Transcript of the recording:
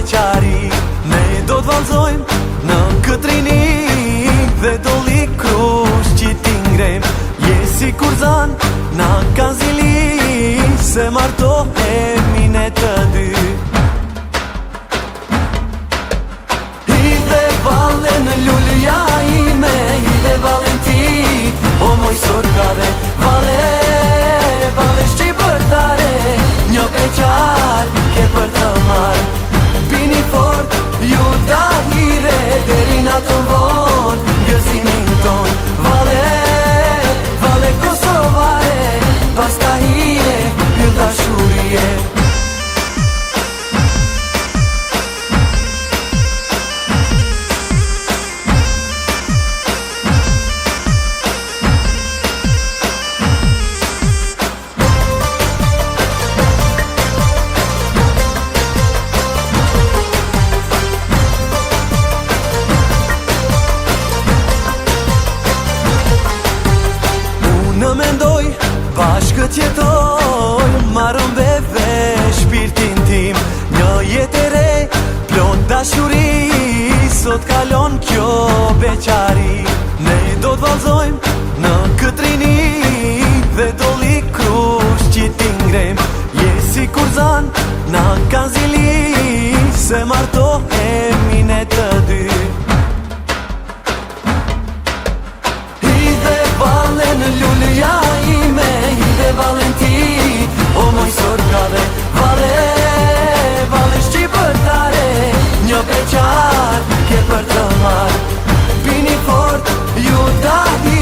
beqari. Ne do t'valzojmë në këtë rini dhe do li krush që ti ngrem. Je si kur zan na kanë zili se martohemi ne të dy. Hidhe vale në lulluja ime, hidhe valen ti, o moj sorkave. Vale, vale shqipërtare, një beqar ke për të marë. Bini fort, ju da hire, deri na të vonë, gëzimin ton. Vale, vale kosovare, pas ka hire, ju da shurie. Në mendoj, bashkët jetoj, marrëm beve shpirtin tim. Një jetë e re, plot dashuri, sot kalon kjo beqari. Ne do t'valzojmë në këtë rini dhe do li krush që ti ngrem. Je si kur zan, na kanë zili, se martohemi ne të dy. Vale në lulluja ime, hidhe valen ti, o moj sorkave. Vale